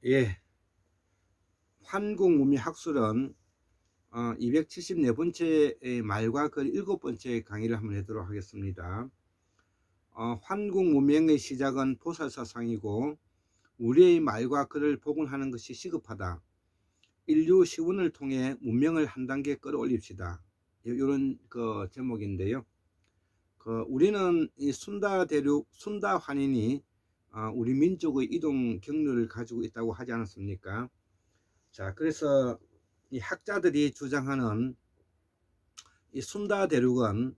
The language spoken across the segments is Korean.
예, 환궁우미학술은 274번째 말과 그 7번째 강의를 한번 하도록 하겠습니다. 환궁문명의 시작은 보살사상이고 우리의 말과 글을 복원하는 것이 시급하다. 인류 시운을 통해 문명을 한 단계 끌어올립시다. 이런 그 제목인데요. 우리는 이 순다 대륙, 순다 환인이 우리 민족의 이동 경로를 가지고 있다고 하지 않았습니까? 자, 그래서 이 학자들이 주장하는 이 순다 대륙은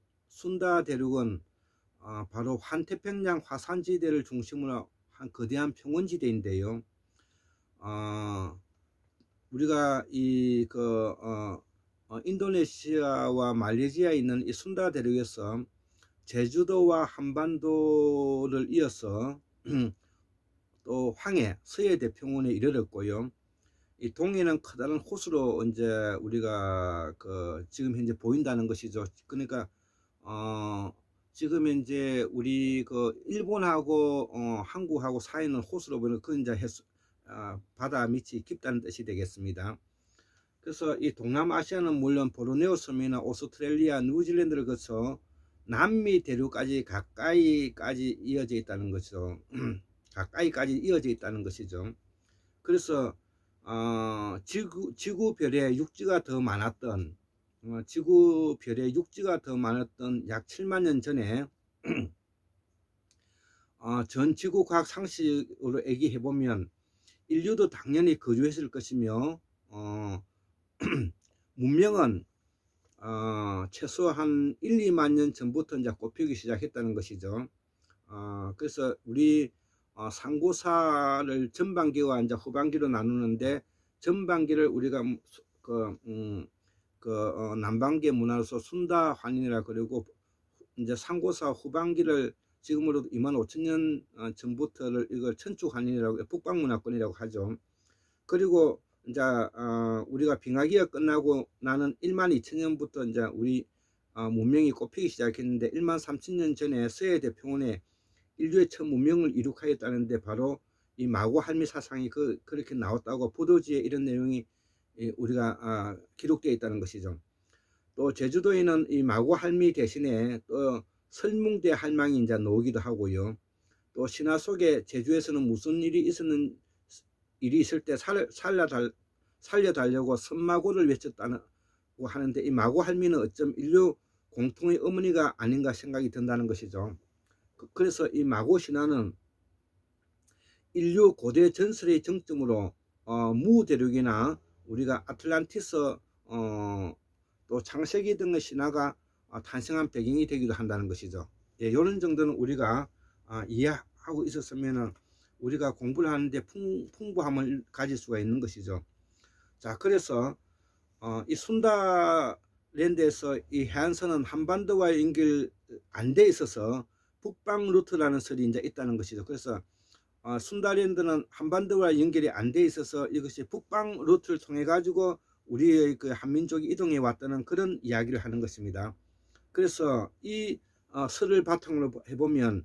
바로 환태평양 화산지대를 중심으로 한 거대한 평원지대인데요. 우리가 인도네시아와 말레이시아에 있는 이 순다 대륙에서 제주도와 한반도를 이어서 또 황해, 서해 대평원에 이르렀고요. 이 동해는 커다란 호수로 이제 우리가 지금 현재 보인다는 것이죠. 그러니까 지금 현재 우리 일본하고 한국하고 사이는 호수로 보는 그 이제 바다 밑이 깊다는 뜻이 되겠습니다. 그래서 이 동남아시아는 물론 보르네오 섬이나 오스트레일리아, 뉴질랜드를 거쳐 남미 대륙까지 가까이까지 이어져 있다는 것이죠. 가까이까지 이어져 있다는 것이죠. 그래서 지구별에 육지가 더 많았던 약 7만 년 전에 전 지구 과학 상식으로 얘기해 보면 인류도 당연히 거주했을 것이며 문명은 최소한 1, 2만 년 전부터 이제 꽃피기 시작했다는 것이죠. 그래서 우리 상고사를 전반기와 이제 후반기로 나누는데, 전반기를 우리가 남반기의 문화로서 순다 환인이라 그러고, 이제 상고사 후반기를 지금으로 25,000년 전부터를 이걸 천축 환인이라고, 북방문화권이라고 하죠. 그리고 이제 우리가 빙하기가 끝나고 나는 12,000년부터 이제 우리 문명이 꽃피기 시작했는데, 13,000년 전에 서해 대평원에 인류의 첫 문명을 이룩하였다는데 바로 이 마고할미 사상이 그렇게 나왔다고 보도지에 이런 내용이 우리가 기록되어 있다는 것이죠. 또 제주도에는 이 마고할미 대신에 또 설뭉대 할망이 이제 나오기도 하고요. 또 신화 속에 제주에서는 무슨 일이 있을 때 살려달라고 선마고를 외쳤다고 하는데, 이 마고할미는 어쩜 인류 공통의 어머니가 아닌가 생각이 든다는 것이죠. 그래서 이 마고 신화는 인류 고대 전설의 정점으로 무 대륙이나 우리가 아틀란티스 또 창세기 등의 신화가 탄생한 배경이 되기도 한다는 것이죠. 예, 이런 정도는 우리가 이해하고 있었으면 우리가 공부를 하는데 풍부함을 가질 수가 있는 것이죠. 자, 그래서 이 순다랜드에서 이 해안선은 한반도와 연결 안 돼 있어서 북방 루트라는 설이 이제 있다는 것이죠. 그래서 순다랜드는 한반도와 연결이 안 돼 있어서 이것이 북방 루트를 통해 가지고 우리의 그 한민족이 이동해 왔다는 그런 이야기를 하는 것입니다. 그래서 이 설을 바탕으로 해보면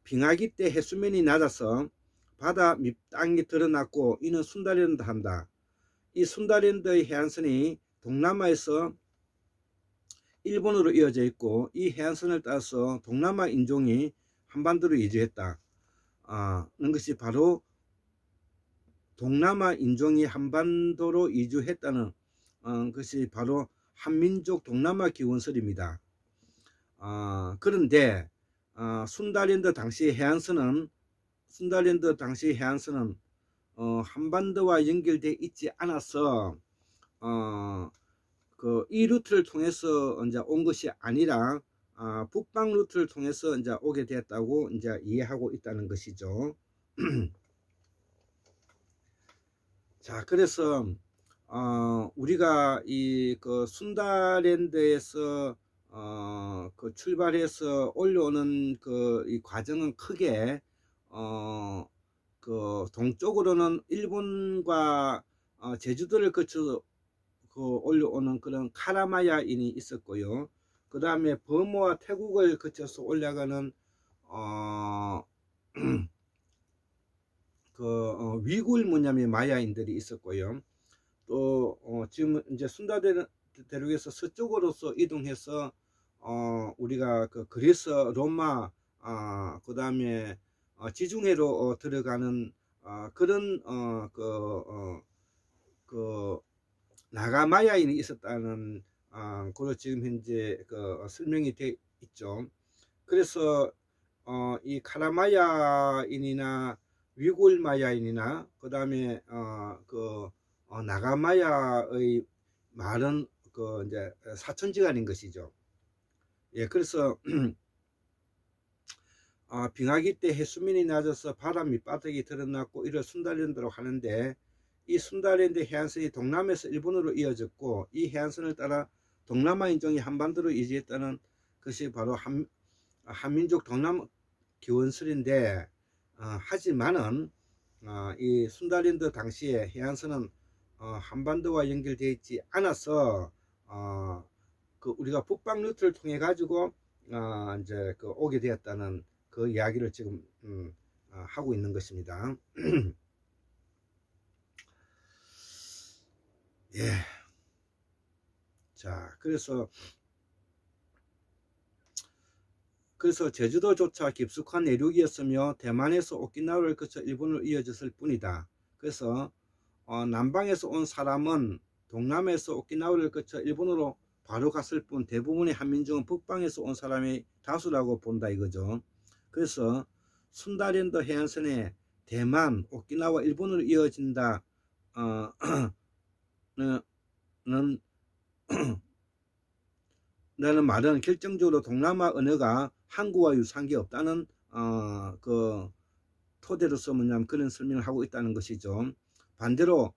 빙하기 때 해수면이 낮아서 바다 밑땅이 드러났고 이는 순다랜드 한다. 이 순다랜드의 해안선이 동남아에서 일본으로 이어져 있고, 이 해안선을 따라서 동남아 인종이 한반도로 이주했다. 는 것이 바로 동남아 인종이 한반도로 이주했다는 것이 바로 한민족 동남아 기원설입니다. 그런데 순다랜드 당시 해안선은 한반도와 연결되어 있지 않아서 이 루트를 통해서 이제 온 것이 아니라 북방 루트를 통해서 이제 오게 되었다고 이제 이해하고 있다는 것이죠. 자, 그래서 우리가 이 순다랜드에서 출발해서 올라오는 이 과정은 크게 동쪽으로는 일본과 제주도를 거쳐 올라오는 그런 카라마야인이 있었고요. 그 다음에 버모와 태국을 거쳐서 올라가는 위구르 문명의 마야인들이 있었고요. 또 지금 이제 순다 대륙에서 서쪽으로서 이동해서 우리가 그 그리스, 로마, 그 다음에 지중해로 들어가는 그런 그 나가마야인이 있었다는 그로 지금 현재 설명이 되어 있죠. 그래서 이 카라마야인이나 위골마야인이나 그 다음에 나가마야의 말은 이제 사천지간인 것이죠. 예, 그래서 빙하기 때 해수면이 낮아서 바람이 바닥이 드러났고 이를 순달랜드로 하는데, 이 순달랜드 해안선이 동남에서 일본으로 이어졌고 이 해안선을 따라 동남아 인종이 한반도로 이주했다는 것이 바로 한민족 동남 기원설인데, 하지만은 이 순달랜드 당시에 해안선은 한반도와 연결되어 있지 않아서 우리가 북방 루트를 통해 가지고 이제 오게 되었다는 그 이야기를 지금 하고 있는 것입니다. 예. 자, 그래서 제주도조차 깊숙한 내륙이었으며 대만에서 오키나와를 거쳐 일본으로 이어졌을 뿐이다. 그래서 남방에서 온 사람은 동남에서 오키나와를 거쳐 일본으로 바로 갔을 뿐 대부분의 한민족은 북방에서 온 사람이 다수라고 본다 이거죠. 그래서 순달랜드 해안선에 대만, 오키나와, 일본으로 이어진다 라는 말은 결정적으로 동남아 언어가 한국과 유사한 없다는 토대로서 뭐냐면 그런 설명을 하고 있다는 것이죠. 반대로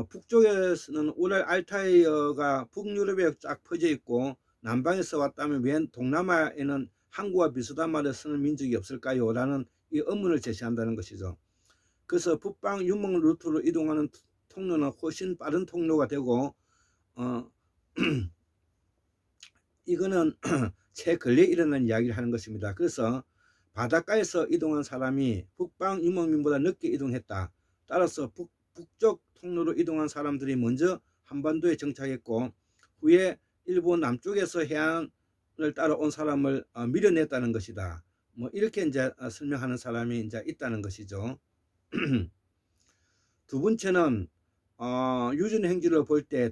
북쪽에서는 우랄 알타이어가 북유럽에 쫙 퍼져 있고 남방에서 왔다면 왜 동남아에는 한국과 비슷한 말을 쓰는 민족이 없을까요? 라는 이 의문을 제시한다는 것이죠. 그래서 북방 유목 루트로 이동하는 통로는 훨씬 빠른 통로가 되고 이거는 최근에 일어난 이야기를 하는 것입니다. 그래서 바닷가에서 이동한 사람이 북방 유목민보다 늦게 이동했다. 따라서 북쪽 통로로 이동한 사람들이 먼저 한반도에 정착했고 후에 일본 남쪽에서 해안을 따라 온 사람을 밀어냈다는 것이다. 뭐 이렇게 이제 설명하는 사람이 이제 있다는 것이죠. 두 번째는 유전 행지를 볼 때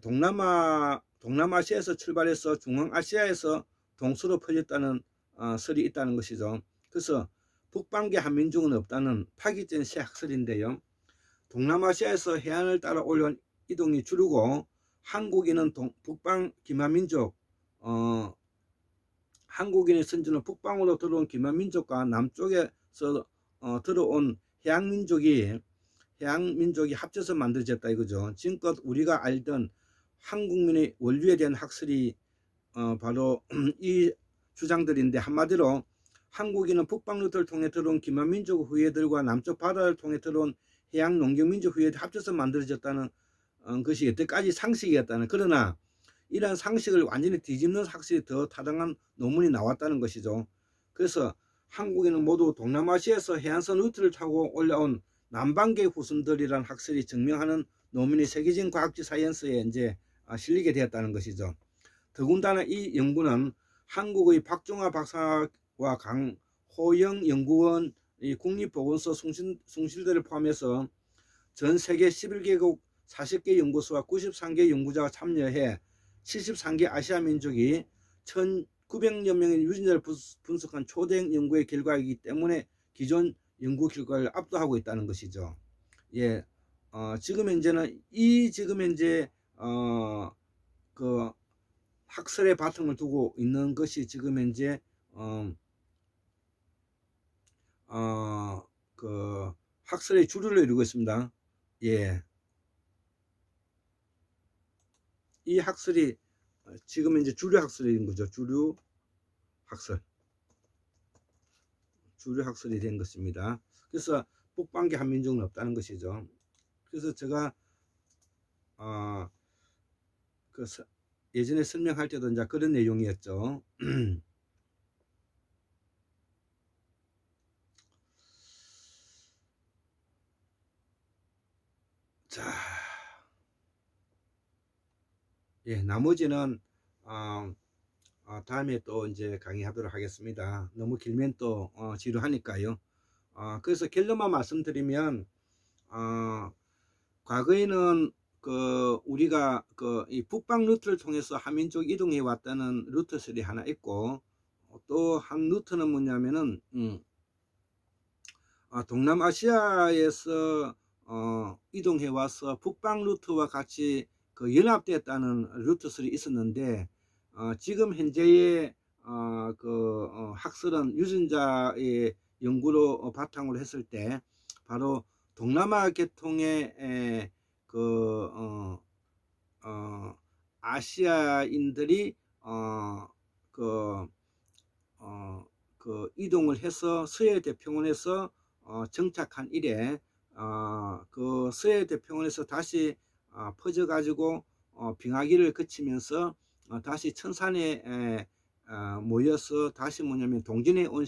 동남아시아에서 출발해서 중앙아시아에서 동서로 퍼졌다는 설이 있다는 것이죠. 그래서 북방계 한민족은 없다는 파기전 학설인데요. 동남아시아에서 해안을 따라 올라온 이동이 줄고 한국인은 북방 기마민족, 한국인의 선주는 북방으로 들어온 기마민족과 남쪽에서 들어온 해양민족이 합쳐서 만들어졌다 이거죠. 지금껏 우리가 알던 한국민의 원류에 대한 학설이 바로 이 주장들인데, 한마디로 한국인은 북방 루트를 통해 들어온 기마민족 후예들과 남쪽 바다를 통해 들어온 해양 농경민족 후예들 합쳐서 만들어졌다는 것이 여태까지 상식이었다는, 그러나 이러한 상식을 완전히 뒤집는 학설이 더 타당한 논문이 나왔다는 것이죠. 그래서 한국인은 모두 동남아시아에서 해안선 루트를 타고 올라온 남방계 후손들이라는 학설이 증명하는 논문이 세계적인 과학지 사이언스에 이제 실리게 되었다는 것이죠. 더군다나 이 연구는 한국의 박종화 박사와 강호영 연구원, 국립보건소 숭실대를 포함해서 전 세계 11개국 40개 연구소와 93개 연구자가 참여해 73개 아시아 민족이 1900여 명의 유전자를 분석한 초대형 연구의 결과이기 때문에 기존 연구 결과를 압도하고 있다는 것이죠. 예, 지금 현재는 지금 현재 그 학설의 바탕을 두고 있는 것이 지금 현재 그 학설의 주류를 이루고 있습니다. 예, 이 학설이 지금 현재 주류 학설인 거죠. 주류 학설이 된 것입니다. 그래서 북방계 한민족은 없다는 것이죠. 그래서 제가 예전에 설명할 때도 이제 그런 내용이었죠. 자, 예, 나머지는 다음에 또 이제 강의하도록 하겠습니다. 너무 길면 또 지루하니까요. 그래서 결론만 말씀드리면 과거에는 우리가 이 북방 루트를 통해서 한민족 이동해 왔다는 루트설이 하나 있고, 또 한 루트는 뭐냐면은 동남아시아에서 이동해 와서 북방 루트와 같이 연합됐다는 루트설이 있었는데, 지금 현재의 학설은 유전자의 연구로 바탕으로 했을 때 바로 동남아 계통의 아시아인들이 이동을 해서 서해대평원에서 정착한 이래 그 서해대평원에서 다시 퍼져 가지고 빙하기를 거치면서 다시 천산에 모여서 다시 뭐냐면 동진에 온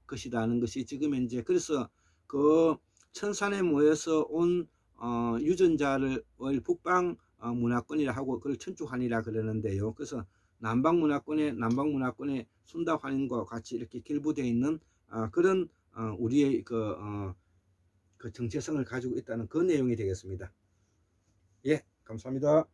것이라는 것이 지금 현재, 그래서 그 천산에 모여서 온 유전자를 북방 문화권이라 하고 그걸 천추환이라 그러는데요. 그래서 남방문화권의 순다환인과 같이 이렇게 결부되어 있는 그런 우리의 그 정체성을 가지고 있다는 그 내용이 되겠습니다. 예, 감사합니다.